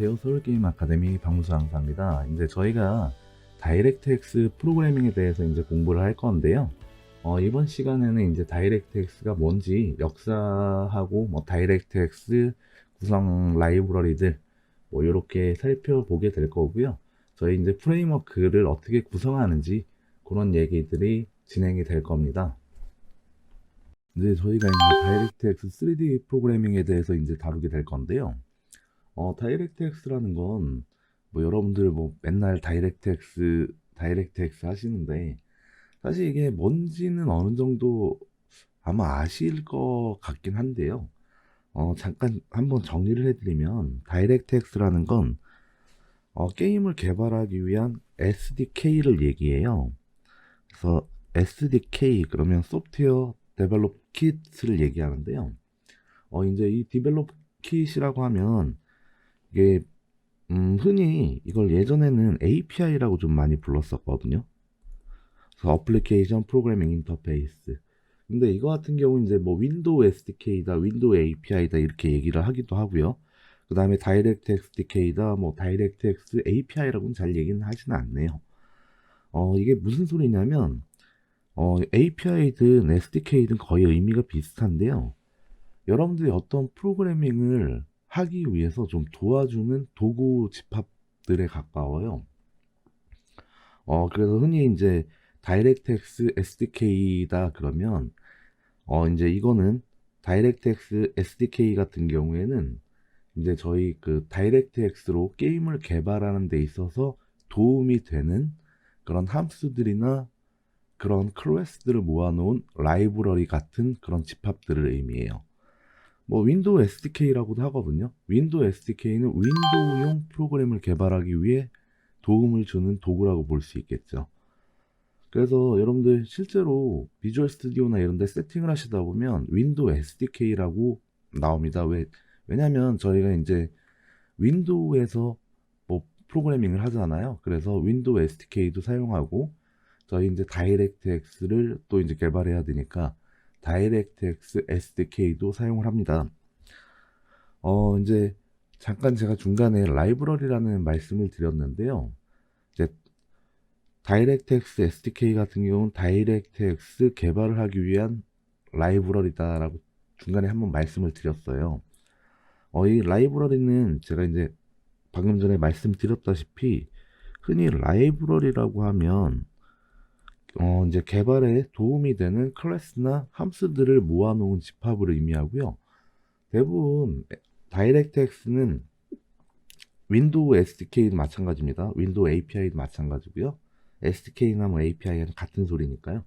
안녕하세요. 서울게임 아카데미 박무수 강사입니다. 이제 저희가 다이렉트X 프로그래밍에 대해서 이제 공부를 할 건데요. 이번 시간에는 이제 다이렉트X가 뭔지 역사하고 다이렉트X 구성 라이브러리들 이렇게 살펴보게 될 거고요. 저희 이제 프레임워크를 어떻게 구성하는지 그런 얘기들이 진행이 될 겁니다. 이제 저희가 이제 다이렉트X 3D 프로그래밍에 대해서 이제 다루게 될 건데요. 다이렉트X라는 건 여러분들 맨날 다이렉트X 하시는데 사실 이게 뭔지는 어느 정도 아마 아실 것 같긴 한데요. 잠깐 한번 정리를 해드리면 다이렉트X라는 건 게임을 개발하기 위한 SDK를 얘기해요. 그래서 SDK 그러면 소프트웨어 데벨롭 킷을 얘기하는데요. 이제 이 디벨롭 킷이라고 하면 이게 흔히 이걸 예전에는 API라고 좀 많이 불렀었거든요. 그래서 어플리케이션 프로그래밍 인터페이스. 근데 이거 같은 경우는 이제 윈도우 SDK다, 윈도우 API다 이렇게 얘기를 하기도 하고요. 그 다음에 다이렉트 SDK다, 다이렉트X API라고는 잘 얘기는 하지는 않네요. 이게 무슨 소리냐면 API든 SDK든 거의 의미가 비슷한데요. 여러분들이 어떤 프로그래밍을 하기 위해서 좀 도와주는 도구 집합들에 가까워요. 그래서 흔히 이제 다이렉트X SDK다 그러면 이제 이거는 다이렉트X SDK 같은 경우에는 이제 저희 그 다이렉트X로 게임을 개발하는 데 있어서 도움이 되는 그런 함수들이나 그런 클래스들을 모아놓은 라이브러리 같은 그런 집합들을 의미해요. 윈도우 SDK라고도 하거든요. 윈도우 SDK는 윈도우용 프로그램을 개발하기 위해 도움을 주는 도구라고 볼 수 있겠죠. 그래서 여러분들 실제로 비주얼 스튜디오나 이런 데 세팅을 하시다 보면 윈도우 SDK라고 나옵니다. 왜냐면 저희가 이제 윈도우에서 프로그래밍을 하잖아요. 그래서 윈도우 SDK도 사용하고 저희 이제 다이렉트X를 또 이제 개발해야 되니까 다이렉트X SDK도 사용을 합니다. 이제 잠깐 제가 중간에 라이브러리라는 말씀을 드렸는데요. 이제 다이렉트X SDK 같은 경우는 다이렉트X 개발을 하기 위한 라이브러리다라고 중간에 한번 말씀을 드렸어요. 이 라이브러리는 제가 이제 방금 전에 말씀드렸다시피 흔히 라이브러리라고 하면 이제 개발에 도움이 되는 클래스나 함수들을 모아놓은 집합을 의미하고요. 대부분 다이렉트X는 윈도우 SDK도 마찬가지입니다. 윈도우 API도 마찬가지고요. SDK나 API는 같은 소리니까요.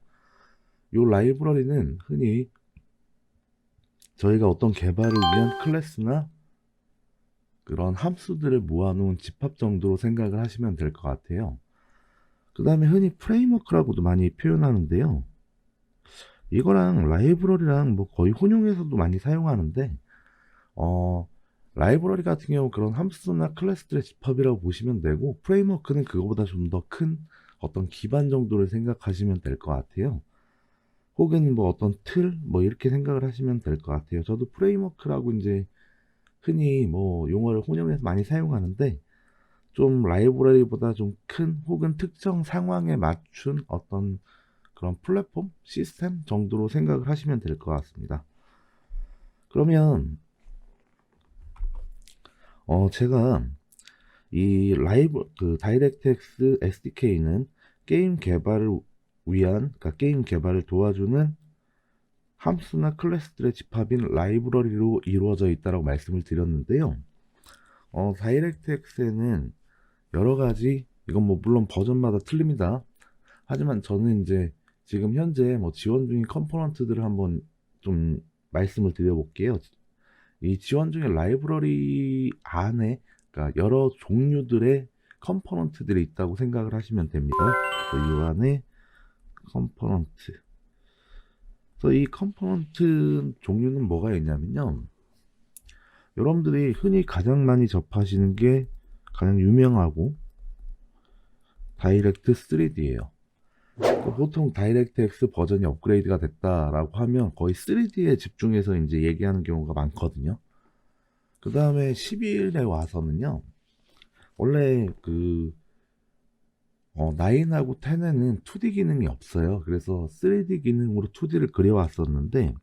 이 라이브러리는 흔히 저희가 어떤 개발을 위한 클래스나 그런 함수들을 모아놓은 집합 정도로 생각을 하시면 될 것 같아요. 그 다음에 흔히 프레임워크라고도 많이 표현하는데요. 이거랑 라이브러리랑 거의 혼용해서도 많이 사용하는데 라이브러리 같은 경우 그런 함수나 클래스들의 집합이라고 보시면 되고 프레임워크는 그거보다 좀 더 큰 어떤 기반 정도를 생각하시면 될 것 같아요. 혹은 어떤 틀 이렇게 생각을 하시면 될 것 같아요. 저도 프레임워크라고 이제 흔히 용어를 혼용해서 많이 사용하는데 좀 라이브러리보다 좀 큰 혹은 특정 상황에 맞춘 어떤 그런 플랫폼 시스템 정도로 생각을 하시면 될 것 같습니다. 그러면 제가 이 다이렉트X SDK는 게임 개발을 위한, 그러니까 게임 개발을 도와주는 함수나 클래스들의 집합인 라이브러리로 이루어져 있다고 말씀을 드렸는데요. 다이렉트X에는 여러 가지, 이건 물론 버전마다 틀립니다. 하지만 저는 이제 지금 현재 지원 중인 컴포넌트들을 한번 좀 말씀을 드려볼게요. 이 지원 중인 라이브러리 안에 그러니까 여러 종류들의 컴포넌트들이 있다고 생각을 하시면 됩니다. 이 안에 컴포넌트. 그래서 이 컴포넌트 종류는 뭐가 있냐면요. 여러분들이 흔히 가장 많이 접하시는 게 가장 유명하고 다이렉트 3D예요. 보통 다이렉트 X 버전이 업그레이드가 됐다라고 하면 거의 3D에 집중해서 이제 얘기하는 경우가 많거든요. 그 다음에 11에 와서는요. 원래 그 9하고 10에는 2D 기능이 없어요. 그래서 3D 기능으로 2D를 그려왔었는데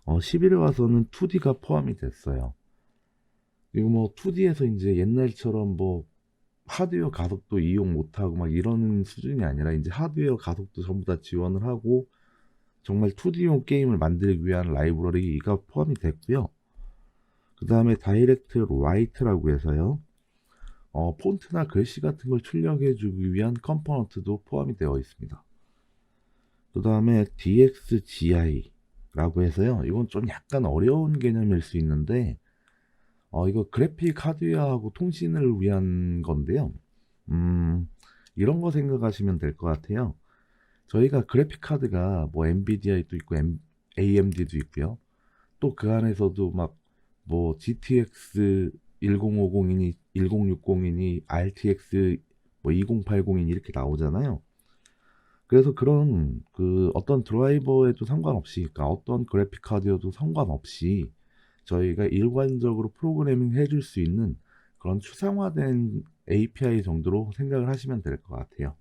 11에 와서는 2D가 포함이 됐어요. 그리고 뭐 2D에서 이제 옛날처럼 뭐 하드웨어 가속도 이용 못하고 막 이런 수준이 아니라 이제 하드웨어 가속도 전부 다 지원을 하고 정말 2D용 게임을 만들기 위한 라이브러리가 포함이 됐고요. 그 다음에 다이렉트 라이트라고 해서요. 폰트나 글씨 같은 걸 출력해주기 위한 컴포넌트도 포함이 되어 있습니다. 그 다음에 DXGI라고 해서요. 이건 좀 약간 어려운 개념일 수 있는데, 이거 그래픽 하드웨어하고 통신을 위한 건데요. 이런 거 생각하시면 될 것 같아요. 저희가 그래픽 카드가 뭐 엔비디아도 있고 AMD도 있고요. 또 그 안에서도 막 뭐 GTX 1050이니 1060이니 RTX 뭐 2080이니 이렇게 나오잖아요. 그래서 그런 그 어떤 드라이버에도 상관없이, 그러니까 어떤 그래픽 카드여도 상관없이 저희가 일관적으로 프로그래밍 해줄 수 있는 그런 추상화된 API 정도로 생각을 하시면 될 것 같아요.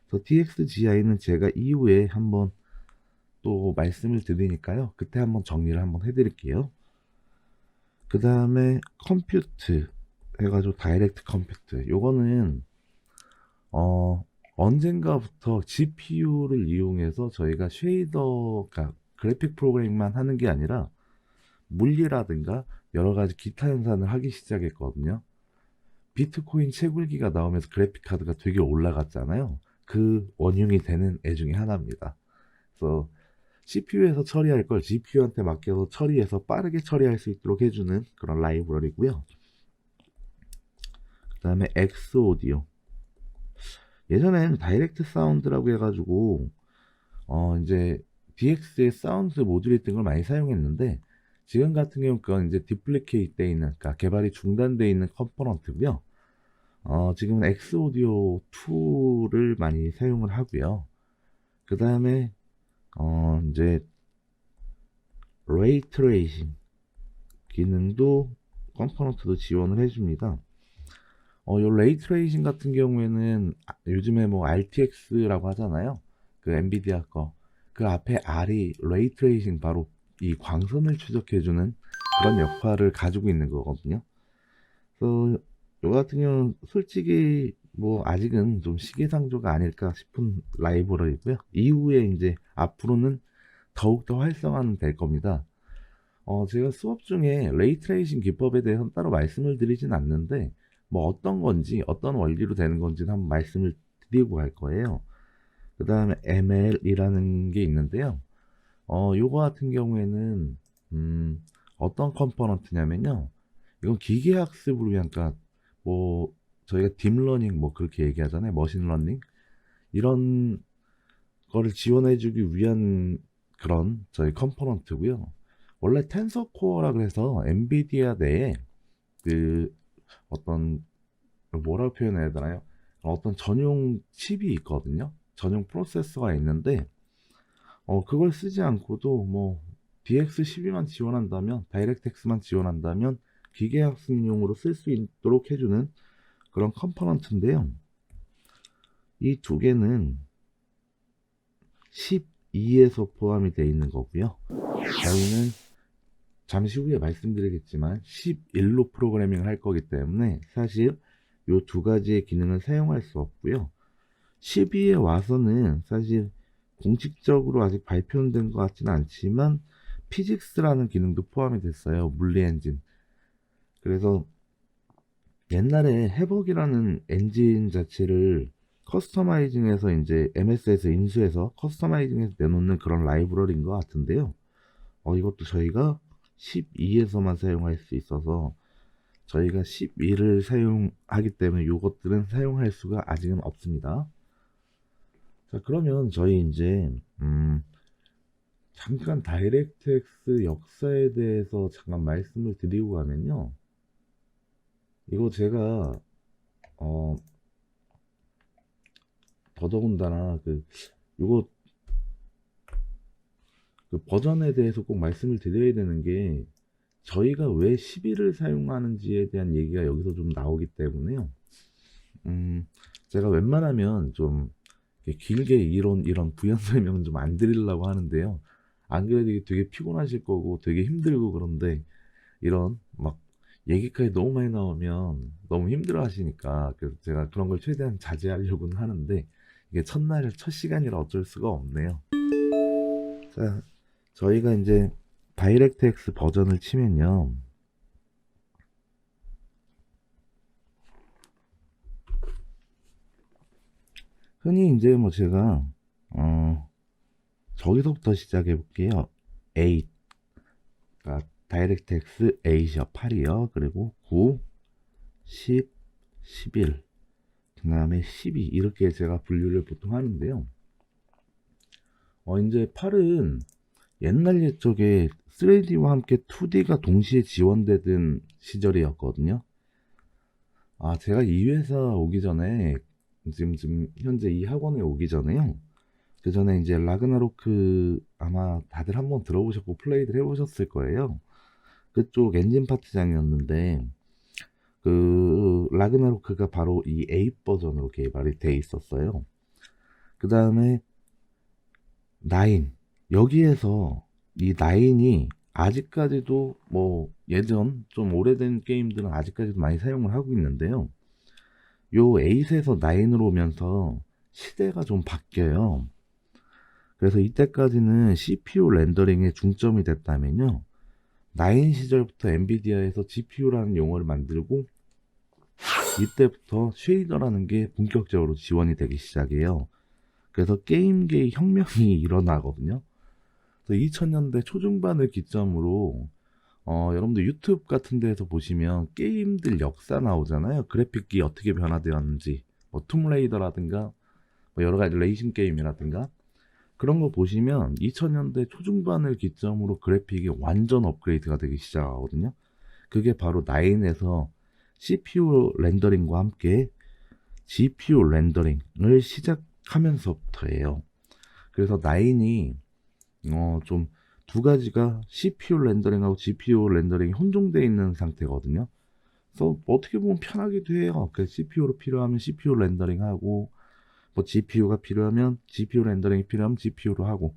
그래서 DXGI는 제가 이후에 한번 또 말씀을 드리니까요. 그때 한번 정리를 한번 해드릴게요. 그 다음에 컴퓨트 해가지고 다이렉트 컴퓨트. 요거는 언젠가부터 GPU를 이용해서 저희가 쉐이더, 그러니까 그래픽 프로그램만 하는 게 아니라 물리라든가 여러 가지 기타 연산을 하기 시작했거든요. 비트코인 채굴기가 나오면서 그래픽 카드가 되게 올라갔잖아요. 그 원흉이 되는 애 중에 하나입니다. 그래서 CPU에서 처리할 걸 GPU한테 맡겨서 처리해서 빠르게 처리할 수 있도록 해주는 그런 라이브러리고요. 그 다음에 엑스오디오. 예전엔 다이렉트 사운드라고 해가지고 이제 DX의 사운드 모듈이 뜬 걸 많이 사용했는데, 지금 같은 경우는 그건 이제 디플리케이트 돼 있는, 그러니까 개발이 중단돼 있는 컴포넌트고요. 지금은 엑스오디오 2를 많이 사용을 하고요. 그 다음에 이제 레이트레이싱 기능도 컴포넌트도 지원을 해줍니다. 요 레이트레이싱 같은 경우에는 요즘에 뭐 RTX라고 하잖아요. 그 엔비디아 거. 그 앞에 R이 레이트레이싱, 바로 이 광선을 추적해주는 그런 역할을 가지고 있는 거거든요. 그래서 요 같은 경우는 솔직히 뭐 아직은 좀 시기상조가 아닐까 싶은 라이브러리고요. 이후에 이제 앞으로는 더욱더 활성화는 될 겁니다. 제가 수업 중에 레이트레이싱 기법에 대해서는 따로 말씀을 드리진 않는데, 뭐 어떤 건지, 어떤 원리로 되는 건지는 한번 말씀을 드리고 갈 거예요. 그 다음에 ML이라는 게 있는데요. 요거 같은 경우에는, 어떤 컴포넌트냐면요. 이건 기계학습을 위한, 그러니까 뭐, 저희가 딥러닝 뭐 그렇게 얘기하잖아요. 머신러닝. 이런 거를 지원해주기 위한 그런 저희 컴포넌트고요. 원래 텐서코어라 그래서 엔비디아 내에 그 어떤, 뭐라고 표현해야 되나요? 어떤 전용 칩이 있거든요. 전용 프로세서가 있는데 그걸 쓰지 않고도 뭐 DX12만 지원한다면, 다이렉트X만 지원한다면 기계학습용으로 쓸 수 있도록 해주는 그런 컴포넌트인데요. 이 두 개는 12에서 포함이 되어 있는 거고요. 저희는 잠시 후에 말씀드리겠지만 11로 프로그래밍을 할 거기 때문에 사실 이 두 가지의 기능을 사용할 수 없고요. 12에 와서는 사실 공식적으로 아직 발표된 것 같지는 않지만 피직스라는 기능도 포함이 됐어요. 물리 엔진. 그래서 옛날에 해벅이라는 엔진 자체를 커스터마이징해서 이제 MS에서 인수해서 커스터마이징해서 내놓는 그런 라이브러리인 것 같은데요. 이것도 저희가 12에서만 사용할 수 있어서 저희가 12를 사용하기 때문에 이것들은 사용할 수가 아직은 없습니다. 자, 그러면 저희 이제 잠깐 다이렉트X 역사에 대해서 잠깐 말씀을 드리고 가면요. 이거 제가 더더군다나 이거 그 버전에 대해서 꼭 말씀을 드려야 되는 게, 저희가 왜 11을 사용하는지에 대한 얘기가 여기서 좀 나오기 때문에요. 음, 제가 웬만하면 좀 이렇게 길게 이런 부연 설명은 좀 안 드리려고 하는데요. 안 그래도 이게 되게 피곤하실 거고 되게 힘들고 그런데 이런 막 얘기까지 너무 많이 나오면 너무 힘들어 하시니까 그래서 제가 그런 걸 최대한 자제하려고는 하는데 이게 첫날 첫 시간이라 어쩔 수가 없네요. 자, 저희가 이제 다이렉트X 버전을 치면요. 흔히 이제 뭐 제가 저기서부터 시작해 볼게요. 8, 그러니까 다이렉트X 8이요. 8이요. 그리고 9, 10, 11, 그 다음에 12 이렇게 제가 분류를 보통 하는데요. 이제 8은 옛날 옛적에 3D와 함께 2D가 동시에 지원되던 시절이었거든요. 제가 이 회사 오기 전에 지금 현재 이 학원에 오기 전에요. 그 전에 이제 라그나로크 아마 다들 한번 들어보셨고 플레이를 해보셨을 거예요. 그쪽 엔진 파트장이었는데 그 라그나로크가 바로 이 8 버전으로 개발이 돼 있었어요. 그 다음에 9 여기에서 이 9이 아직까지도 뭐 예전 좀 오래된 게임들은 아직까지도 많이 사용을 하고 있는데요. 요 8에서 9으로 오면서 시대가 좀 바뀌어요. 그래서 이때까지는 CPU 렌더링에 중점이 됐다면요. 9 시절부터 엔비디아에서 GPU라는 용어를 만들고 이때부터 쉐이더라는 게 본격적으로 지원이 되기 시작해요. 그래서 게임계의 혁명이 일어나거든요. 그래서 2000년대 초중반을 기점으로 여러분들 유튜브 같은 데에서 보시면 게임들 역사 나오잖아요. 그래픽이 어떻게 변화되었는지 뭐 툼레이더라든가 뭐 여러 가지 레이싱 게임이라든가 그런 거 보시면 2000년대 초중반을 기점으로 그래픽이 완전 업그레이드가 되기 시작하거든요. 그게 바로 9에서 CPU 렌더링과 함께 GPU 렌더링을 시작하면서부터예요. 그래서 9이 좀 두 가지가 CPU 렌더링하고 GPU 렌더링이 혼종되어 있는 상태거든요. 그래서 어떻게 보면 편하기도 해요. CPU로 필요하면 CPU 렌더링하고 뭐 GPU가 필요하면 GPU 렌더링이 필요하면 GPU로 하고.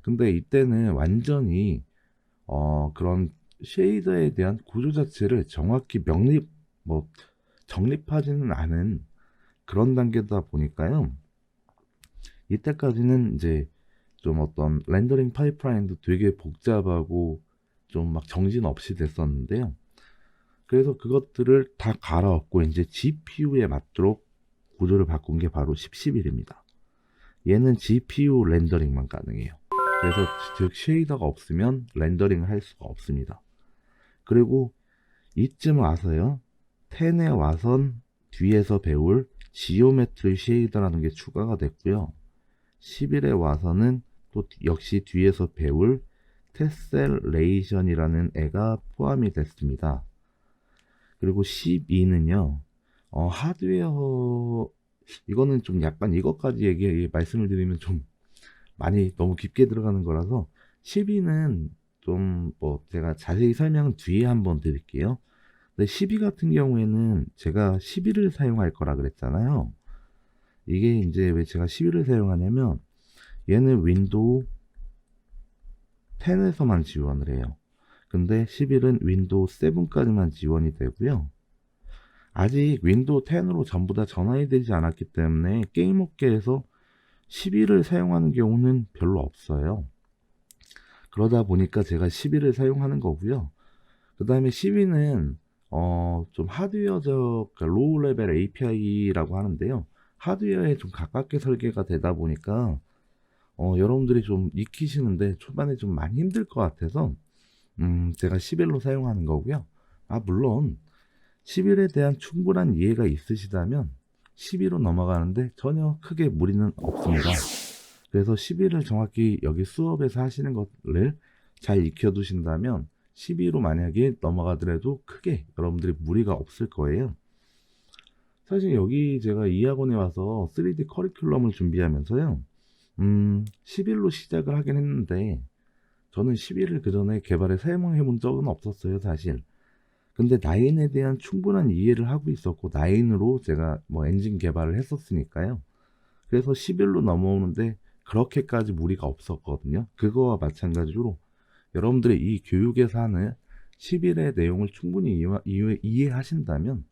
근데 이때는 완전히 그런 쉐이더에 대한 구조 자체를 정확히 뭐 정립하지는 않은 그런 단계다 보니까요. 이때까지는 이제 좀 어떤 렌더링 파이프라인도 되게 복잡하고 좀 막 정신없이 됐었는데요. 그래서 그것들을 다 갈아엎고 이제 GPU에 맞도록 구조를 바꾼 게 바로 1011입니다. 얘는 GPU 렌더링만 가능해요. 그래서 즉 쉐이더가 없으면 렌더링을 할 수가 없습니다. 그리고 이쯤 와서요. 10에 와선 뒤에서 배울 지오메트리 쉐이더라는 게 추가가 됐고요. 11에 와서는 또 역시 뒤에서 배울 테셀레이션이라는 애가 포함이 됐습니다. 그리고 12는요. 하드웨어 이거는 좀 약간 이것까지 말씀을 드리면 좀 많이 너무 깊게 들어가는 거라서 12는 좀 뭐 제가 자세히 설명은 뒤에 한번 드릴게요. 근데 12 같은 경우에는 제가 11을 사용할 거라 그랬잖아요. 이게 이제 왜 제가 11을 사용하냐면 얘는 윈도우 10에서만 지원을 해요. 근데 11은 윈도우 7까지만 지원이 되고요. 아직 윈도우 10으로 전부 다 전환이 되지 않았기 때문에 게임 업계에서 11을 사용하는 경우는 별로 없어요. 그러다 보니까 제가 11을 사용하는 거고요. 그 다음에 12는 좀 하드웨어적 그러니까 로우 레벨 API라고 하는데요. 하드웨어에 좀 가깝게 설계가 되다 보니까 여러분들이 좀 익히시는데 초반에 좀 많이 힘들 것 같아서 제가 11로 사용하는 거고요. 물론 11에 대한 충분한 이해가 있으시다면 12로 넘어가는데 전혀 크게 무리는 없습니다. 그래서 11을 정확히 여기 수업에서 하시는 것을 잘 익혀두신다면 12로 만약에 넘어가더라도 크게 여러분들이 무리가 없을 거예요. 사실 여기 제가 이 학원에 와서 3D 커리큘럼을 준비하면서요. 11로 시작을 하긴 했는데 저는 11을 그 전에 개발에 사용해 본 적은 없었어요, 사실. 근데 9에 대한 충분한 이해를 하고 있었고, 9으로 제가 뭐 엔진 개발을 했었으니까요. 그래서 11로 넘어오는데 그렇게까지 무리가 없었거든요. 그거와 마찬가지로 여러분들이 이 교육에서 하는 11의 내용을 충분히 이해하신다면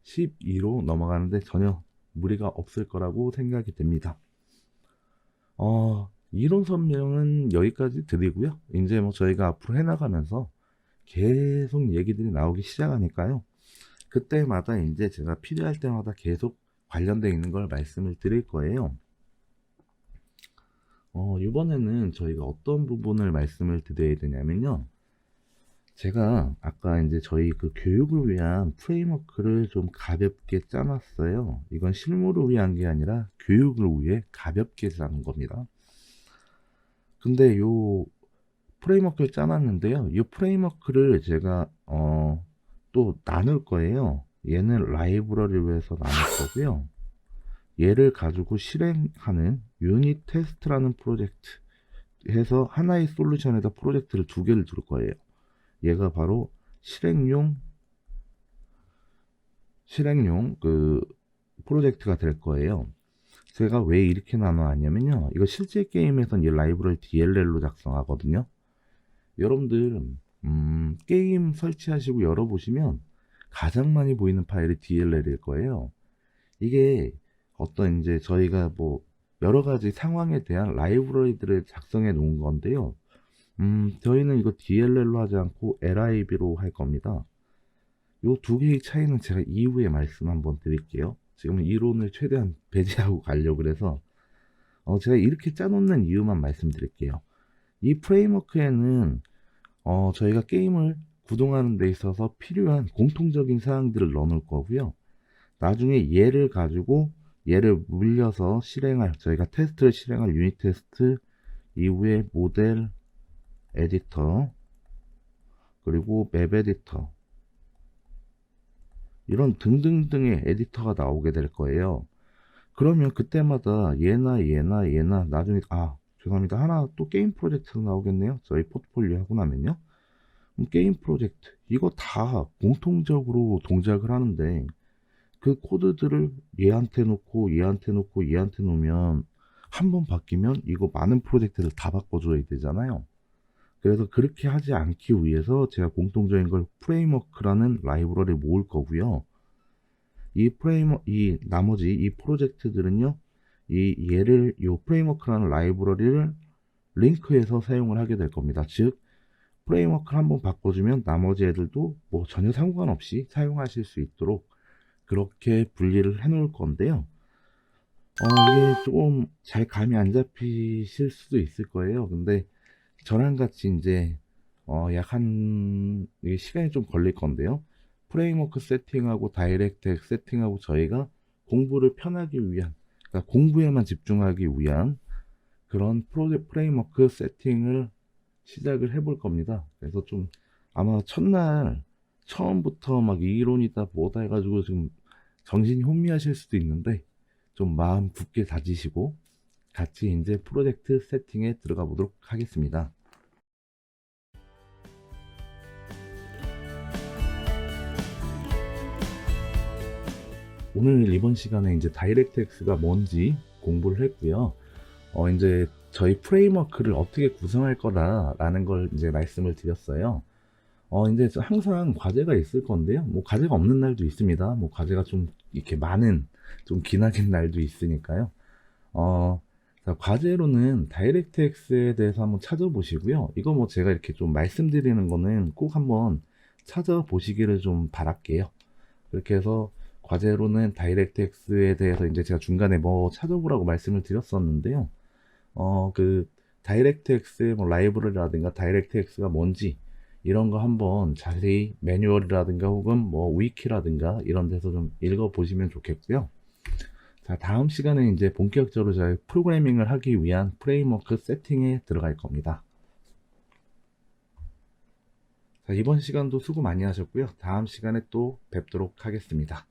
12로 넘어가는데 전혀 무리가 없을 거라고 생각이 됩니다. 이론 설명은 여기까지 드리고요. 이제 뭐 저희가 앞으로 해나가면서 계속 얘기들이 나오기 시작하니까요. 그때마다 이제 제가 필요할 때마다 계속 관련되어 있는 걸 말씀을 드릴 거예요. 이번에는 저희가 어떤 부분을 말씀을 드려야 되냐면요. 제가 아까 이제 저희 그 교육을 위한 프레임워크를 좀 가볍게 짜놨어요. 이건 실무를 위한 게 아니라 교육을 위해 가볍게 짜는 겁니다. 근데 요 프레임워크를 짜놨는데요. 이 프레임워크를 제가 또 나눌 거예요. 얘는 라이브러리로 해서 나눌 거고요. 얘를 가지고 실행하는 유닛 테스트라는 프로젝트 해서 하나의 솔루션에다 프로젝트를 두 개를 둘 거예요. 얘가 바로 실행용 그 프로젝트가 될 거예요. 제가 왜 이렇게 나눠놨냐면요. 이거 실제 게임에선 이 라이브러리 DLL로 작성하거든요. 여러분들 게임 설치하시고 열어보시면 가장 많이 보이는 파일이 DLL일 거예요. 이게 어떤 이제 저희가 뭐 여러 가지 상황에 대한 라이브러리들을 작성해 놓은 건데요. 저희는 이거 DLL로 하지 않고 LIV로 할 겁니다. 요 두 개의 차이는 제가 이후에 말씀 한번 드릴게요. 지금은 이론을 최대한 배제하고 가려고 해서 제가 이렇게 짜놓는 이유만 말씀드릴게요. 이 프레임워크에는 저희가 게임을 구동하는 데 있어서 필요한 공통적인 사항들을 넣어놓을 거고요. 나중에 얘를 가지고 얘를 물려서 실행할, 저희가 테스트를 실행할 유닛 테스트 이후에 모델 에디터 그리고 맵 에디터 이런 등등등의 에디터가 나오게 될 거예요. 그러면 그때마다 얘나 나중에 죄송합니다. 하나 또 게임 프로젝트 나오겠네요. 저희 포트폴리오 하고 나면요. 게임 프로젝트 이거 다 공통적으로 동작을 하는데 그 코드들을 얘한테 놓고 얘한테 놓으면 한 번 바뀌면 이거 많은 프로젝트를 다 바꿔줘야 되잖아요. 그래서 그렇게 하지 않기 위해서 제가 공통적인 걸 프레임워크라는 라이브러리를 모을 거고요. 이 나머지 이 프로젝트들은요, 요 프레임워크라는 라이브러리를 링크해서 사용을 하게 될 겁니다. 즉, 프레임워크를 한번 바꿔주면 나머지 애들도 뭐 전혀 상관없이 사용하실 수 있도록 그렇게 분리를 해 놓을 건데요. 이게 조금 잘 감이 안 잡히실 수도 있을 거예요. 근데 저랑 같이 이제 이게 시간이 좀 걸릴 건데요. 프레임워크 세팅하고 다이렉트 세팅하고 저희가 공부를 편하기 위한, 그러니까 공부에만 집중하기 위한 그런 프레임워크 세팅을 시작을 해볼 겁니다. 그래서 좀 아마 첫날 처음부터 막 이론이다 뭐다 해가지고 지금 정신이 혼미하실 수도 있는데 좀 마음 굳게 다지시고 같이 이제 프로젝트 세팅에 들어가 보도록 하겠습니다. 오늘 이번 시간에 이제 다이렉트X가 뭔지 공부를 했고요. 이제 저희 프레임워크를 어떻게 구성할 거다라는 걸 이제 말씀을 드렸어요. 이제 항상 과제가 있을 건데요. 뭐 과제가 없는 날도 있습니다. 뭐 과제가 좀 이렇게 많은, 좀 기나긴 날도 있으니까요. 자, 과제로는 다이렉트X에 대해서 한번 찾아보시고요. 이거 뭐 제가 이렇게 좀 말씀드리는 거는 꼭 한번 찾아보시기를 좀 바랄게요. 그렇게 해서 과제로는 다이렉트X에 대해서 이제 제가 중간에 뭐 찾아보라고 말씀을 드렸었는데요. 그 다이렉트X의 뭐 라이브러리라든가 다이렉트X가 뭔지 이런 거 한번 자세히 매뉴얼이라든가 혹은 뭐 위키라든가 이런 데서 좀 읽어 보시면 좋겠고요. 자, 다음 시간에 이제 본격적으로 저희 프로그래밍을 하기 위한 프레임워크 세팅에 들어갈 겁니다. 자, 이번 시간도 수고 많이 하셨고요. 다음 시간에 또 뵙도록 하겠습니다.